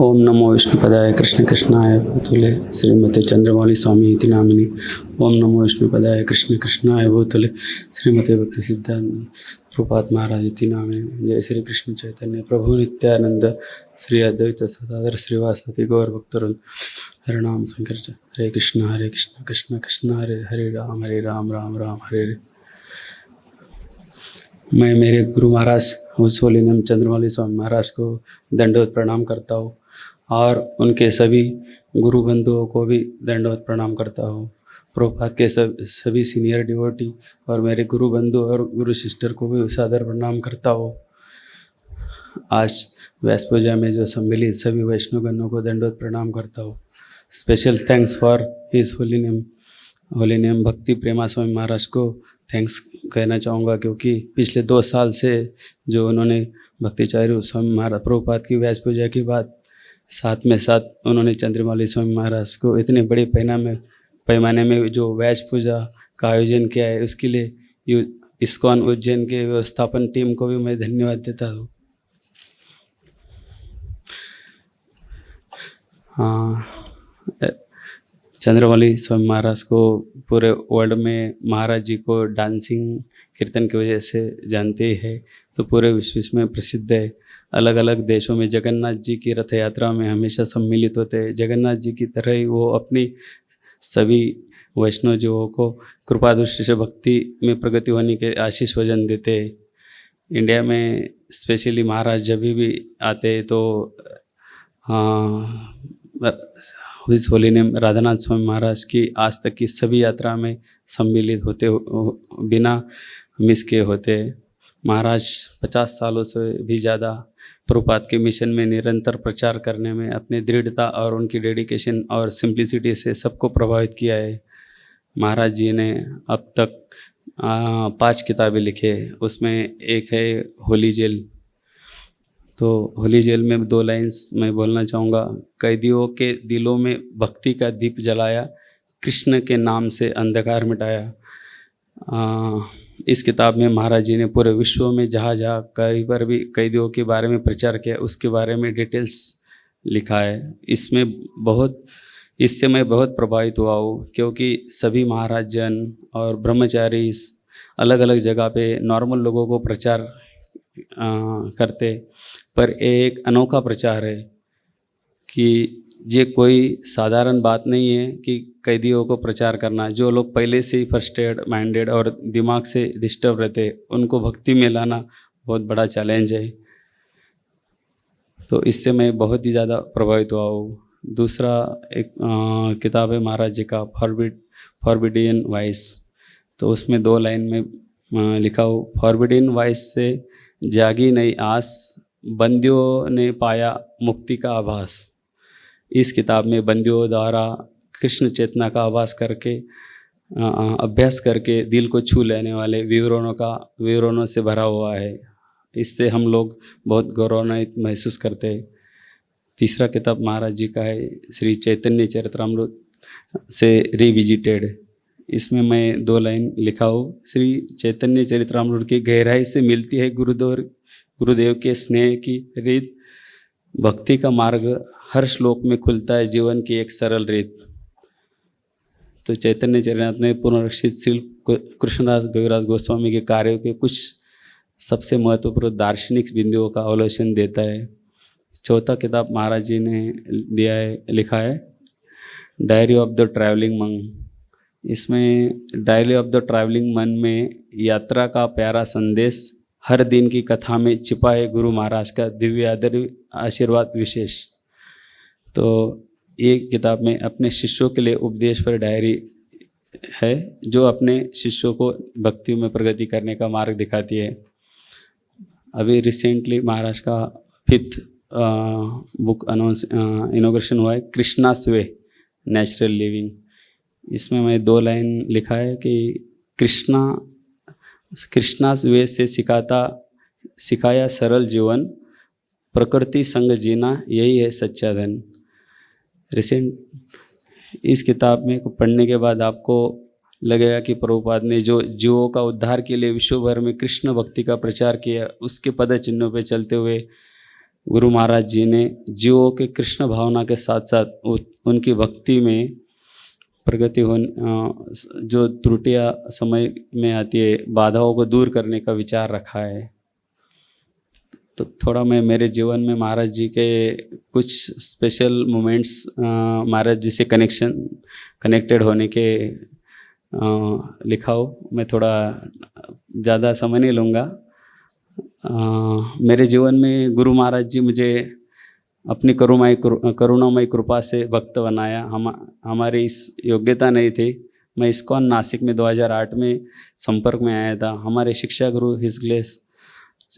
ओम नमो विष्णुपदाय कृष्ण कृष्णाय भूतले श्रीमते चंद्रमौली स्वामी इति नामिनि। ओम नमो विष्णुपदाय कृष्ण कृष्णाय भूतले श्रीमते भक्ति सिद्धांत प्रभुपाद महाराज इति नामिनि। जय श्री कृष्ण चैतन्य प्रभु नित्यानंद श्री अद्वैत सदाधर श्रीवासति गौर भक्तवृंद। हरे नाम संकीर्तन हरे कृष्ण कृष्ण कृष्ण हरे हरे राम राम राम हरे हरे। मैं मेरे गुरु महाराज सोलिनम चंद्रमौली स्वामी महाराज को दंडवत प्रणाम करता हूँ और उनके सभी गुरु बंधुओं को भी दंडवत प्रणाम करता हूँ। प्रभुपाद के सभी सीनियर डिवोटी और मेरे गुरु बंधु और गुरु सिस्टर को भी सादर प्रणाम करता हूँ। आज व्यास पूजा में जो सम्मिलित सभी वैष्णवगणों को दंडवत प्रणाम करता हूँ। Special thanks for his holy name भक्ति प्रेमा स्वामी महाराज को थैंक्स कहना चाहूँगा, क्योंकि पिछले 2 साल से जो उन्होंने भक्तिचार्य स्वामी महाराज प्रभुपाद की व्यास पूजा के बाद साथ में उन्होंने चंद्रमौली स्वामी महाराज को इतने बड़े पैमाने में जो व्यास पूजा का आयोजन किया है, उसके लिए इस्कॉन उज्जैन के व्यवस्थापन टीम को भी मैं धन्यवाद देता हूँ। चंद्रमौली स्वामी महाराज को पूरे वर्ल्ड में महाराज जी को डांसिंग कीर्तन की वजह से जानते हैं, तो पूरे विश्व में प्रसिद्ध है। अलग अलग देशों में जगन्नाथ जी की रथ यात्रा में हमेशा सम्मिलित होते हैं। जगन्नाथ जी की तरह ही वो अपनी सभी वैष्णव जीवों को कृपा दृष्टि से भक्ति में प्रगति होने के आशीष वचन देते हैं। इंडिया में स्पेशली महाराज जब भी आते हैं तो his holy name Radhanath Swami Maharaj की आज तक की सभी यात्रा में सम्मिलित होते बिना मिस किए होते। महाराज 50 सालों से भी ज़्यादा प्रभुपाद के मिशन में निरंतर प्रचार करने में अपनी दृढ़ता और उनकी डेडिकेशन और सिंप्लिसिटी से सबको प्रभावित किया है। महाराज जी ने अब तक 5 किताबें लिखे, उसमें एक है होली जेल। तो होली जेल में 2 लाइन्स मैं बोलना चाहूँगा। कैदियों के दिलों में भक्ति का दीप जलाया, कृष्ण के नाम से अंधकार मिटाया। इस किताब में महाराज जी ने पूरे विश्व में जहाँ कहीं पर भी कैदियों के बारे में प्रचार किया, उसके बारे में डिटेल्स लिखा है। इससे मैं बहुत प्रभावित हुआ हूँ, क्योंकि सभी महाराज जन और ब्रह्मचारी अलग अलग जगह पे नॉर्मल लोगों को प्रचार करते, पर एक अनोखा प्रचार है कि ये कोई साधारण बात नहीं है कि कैदियों को प्रचार करना। जो लोग पहले से ही फ्रस्ट्रेटेड माइंडेड और दिमाग से डिस्टर्ब रहते, उनको भक्ति में लाना बहुत बड़ा चैलेंज है। तो इससे मैं बहुत ही ज़्यादा प्रभावित हुआ हूँ। दूसरा एक किताब है महाराज जी का फॉरबिडन वाइस। तो उसमें 2 लाइन में लिखा हो, फॉरबिडन वाइस से जागी नई आस, बंदियों ने पाया मुक्ति का आभास। इस किताब में बंदियों द्वारा कृष्ण चेतना का अभ्यास करके दिल को छू लेने वाले विवरणों से भरा हुआ है। इससे हम लोग बहुत गौरवान्वित महसूस करते हैं। तीसरा किताब महाराज जी का है श्री चैतन्य चरितमृत से रिविजिटेड। इसमें मैं 2 लाइन लिखा हूँ, श्री चैतन्य चरितमृत की गहराई से मिलती है गुरुदेव के स्नेह की रीत, भक्ति का मार्ग हर श्लोक में खुलता है जीवन की एक सरल रीत। तो चैतन्य चरितमृत में पुनरक्षित श्री कृष्णदास कविराज गोस्वामी के कार्यों के कुछ सबसे महत्वपूर्ण दार्शनिक बिंदुओं का अवलोकन देता है। चौथा किताब महाराज जी ने लिखा है diary of the travelling monk. इसमें डायरी ऑफ द ट्रैवलिंग मन में यात्रा का प्यारा संदेश, हर दिन की कथा में छिपा है गुरु महाराज का दिव्य आशीर्वाद विशेष। तो ये किताब में अपने शिष्यों के लिए उपदेश पर डायरी है, जो अपने शिष्यों को भक्ति में प्रगति करने का मार्ग दिखाती है। अभी रिसेंटली महाराज का 5th बुक इनॉग्रेशन हुआ है, कृष्णास वे नेचुरल लिविंग। इसमें मैं 2 लाइन लिखा है कि कृष्णास वे से सिखाया सरल जीवन, प्रकृति संग जीना यही है सच्चा धन। इस किताब में पढ़ने के बाद आपको लगेगा कि प्रभुपाद ने जो जीवों का उद्धार के लिए विश्व भर में कृष्ण भक्ति का प्रचार किया, उसके पद चिन्हों पर चलते हुए गुरु महाराज जी ने जीवों के कृष्ण भावना के साथ साथ उनकी भक्ति में प्रगति जो त्रुटियां समय में आती है, बाधाओं को दूर करने का विचार रखा है। तो थोड़ा मैं मेरे जीवन में महाराज जी के कुछ स्पेशल मोमेंट्स, महाराज जी से कनेक्टेड होने के लिखा हो। मैं थोड़ा ज़्यादा समय नहीं लूँगा। मेरे जीवन में गुरु महाराज जी मुझे अपनी करुणामय कृपा से भक्त बनाया। हमारी इस योग्यता नहीं थी। मैं इस्कॉन नासिक में 2008 में संपर्क में आया था। हमारे शिक्षा गुरु हिज ग्रेस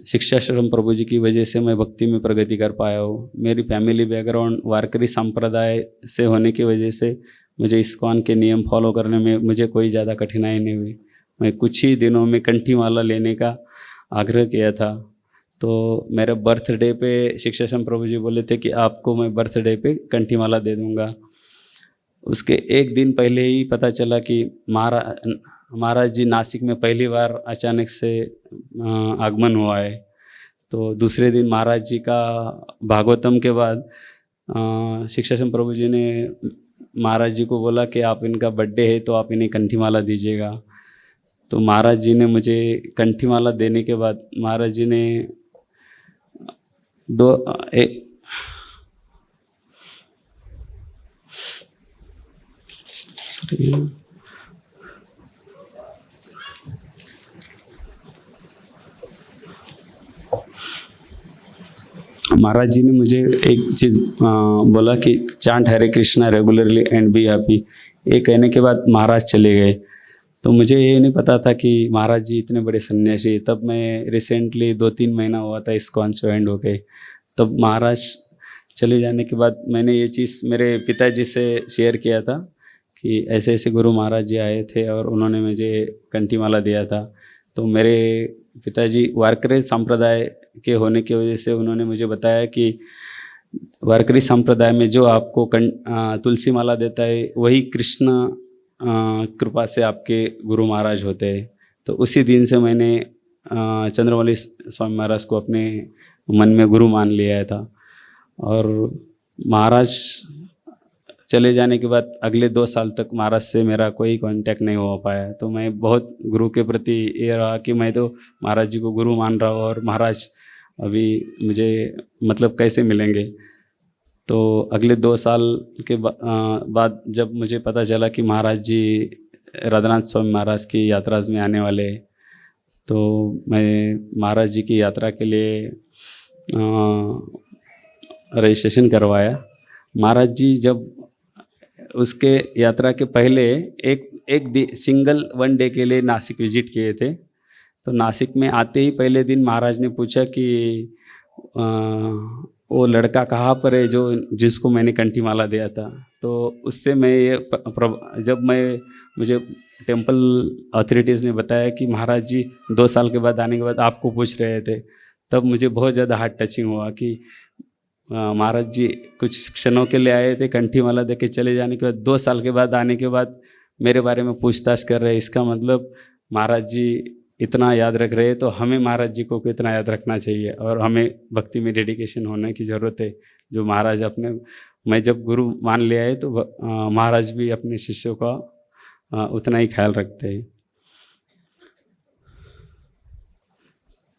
शिक्षाश्रम प्रभु जी की वजह से मैं भक्ति में प्रगति कर पाया हूँ। मेरी फैमिली बैकग्राउंड वारकरी संप्रदाय से होने की वजह से मुझे इस्कॉन के नियम फॉलो करने में मुझे कोई ज़्यादा कठिनाई नहीं हुई। मैं कुछ ही दिनों में कंठी माला लेने का आग्रह किया था। तो मेरे बर्थडे पे शिक्षाश्रम प्रभु जी बोले थे कि आपको मैं बर्थडे पे कंठी माला दे दूँगा। उसके एक दिन पहले ही पता चला कि महाराज जी नासिक में पहली बार अचानक से आगमन हुआ है। तो दूसरे दिन महाराज जी का भागवतम के बाद शिक्षाश्रम प्रभु जी ने महाराज जी को बोला कि आप इनका बर्थडे है तो आप इन्हें कंठी माला दीजिएगा। तो महाराज जी ने मुझे कंठी माला देने के बाद महाराज जी ने महाराज जी ने मुझे एक चीज़ बोला कि chant Hare Krishna regularly and be happy. ये कहने के बाद महाराज चले गए। तो मुझे ये नहीं पता था कि महाराज जी इतने बड़े सन्यासी। तब मैं रिसेंटली 2-3 महीना हुआ था इस्कॉन ज्वाइन हो गए। तब महाराज चले जाने के बाद मैंने ये चीज़ मेरे पिताजी से शेयर किया था कि ऐसे ऐसे गुरु महाराज जी आए थे और उन्होंने मुझे कंठी माला दिया था। तो मेरे पिताजी वारकरी संप्रदाय के होने की वजह से उन्होंने मुझे बताया कि वारकरी संप्रदाय में जो आपको तुलसी माला देता है वही कृष्ण कृपा से आपके गुरु महाराज होते हैं। तो उसी दिन से मैंने चंद्रमौली स्वामी महाराज को अपने मन में गुरु मान लिया था। और महाराज चले जाने के बाद अगले 2 साल तक महाराज से मेरा कोई कांटेक्ट नहीं हो पाया। तो मैं बहुत गुरु के प्रति ये रहा कि मैं तो महाराज जी को गुरु मान रहा हूँ और महाराज अभी मुझे मतलब कैसे मिलेंगे। तो अगले 2 साल के बाद जब मुझे पता चला कि महाराज जी राधानाथ स्वामी महाराज की यात्रा में आने वाले, तो मैं महाराज जी की यात्रा के लिए रजिस्ट्रेशन करवाया। महाराज जी जब उसके यात्रा के पहले एक सिंगल 1 डे के लिए नासिक विजिट किए थे। तो नासिक में आते ही पहले दिन महाराज ने पूछा कि वो लड़का कहाँ पर है जो जिसको मैंने कंठी माला दिया था। तो उससे मैं ये जब मुझे टेम्पल अथॉरिटीज़ ने बताया कि महाराज जी 2 साल के बाद आने के बाद आपको पूछ रहे थे, तब मुझे बहुत ज़्यादा हार्ट टचिंग हुआ कि महाराज जी कुछ क्षणों के लिए आए थे, कंठी माला दे के चले जाने के बाद 2 साल के बाद आने के बाद मेरे बारे में पूछताछ कर रहे हैं। इसका मतलब महाराज जी इतना याद रख रहे हैं, तो हमें महाराज जी को कितना याद रखना चाहिए और हमें भक्ति में डेडिकेशन होने की ज़रूरत है। जो महाराज मैं जब गुरु मान लिया है तो महाराज भी अपने शिष्यों का उतना ही ख्याल रखते हैं।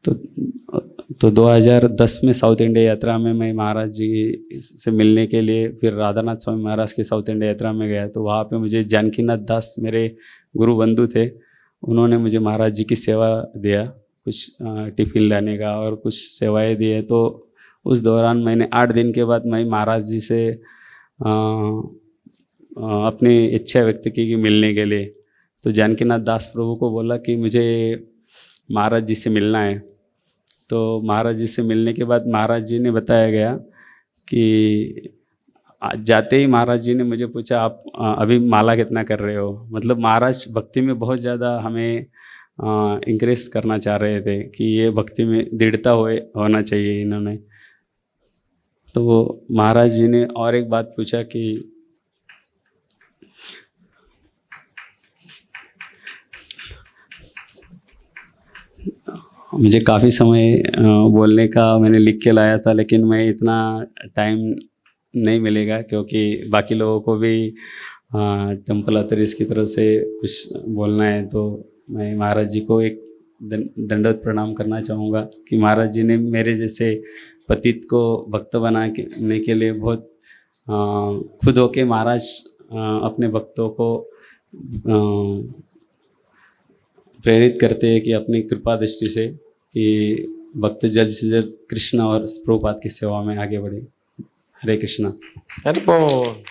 तो 2010 में साउथ इंडिया यात्रा में मैं महाराज जी से मिलने के लिए फिर राधानाथ स्वामी महाराज की साउथ इंडिया यात्रा में गया। तो वहाँ पे मुझे जानकीनाथ दास मेरे गुरु बंधु थे, उन्होंने मुझे महाराज जी की सेवा दिया, कुछ टिफ़िन लाने का और कुछ सेवाएं दी है। तो उस दौरान मैंने 8 दिन के बाद मैं महाराज जी से अपनी इच्छा व्यक्त की कि मिलने के लिए। तो जानकीनाथ दास प्रभु को बोला कि मुझे महाराज जी से मिलना है। तो महाराज जी से मिलने के बाद महाराज जी ने बताया गया कि जाते ही महाराज जी ने मुझे पूछा आप अभी माला कितना कर रहे हो। मतलब महाराज भक्ति में बहुत ज़्यादा हमें इंक्रेज करना चाह रहे थे कि ये भक्ति में दृढ़ता होना चाहिए इन्होंने। तो वो महाराज जी ने और एक बात पूछा कि मुझे काफ़ी समय बोलने का मैंने लिख के लाया था, लेकिन मैं इतना टाइम नहीं मिलेगा क्योंकि बाकी लोगों को भी टेम्पल अथॉरिटीज़ की तरफ से कुछ बोलना है। तो मैं महाराज जी को एक दंडवत प्रणाम करना चाहूँगा कि महाराज जी ने मेरे जैसे पतित को भक्त बनाने के लिए बहुत खुद होके महाराज अपने भक्तों को प्रेरित करते हैं कि अपनी कृपा दृष्टि से कि भक्त जल्द से जल्द कृष्ण और प्रभुपाद की सेवा में आगे बढ़े। हरे कृष्णा। हरि बोल।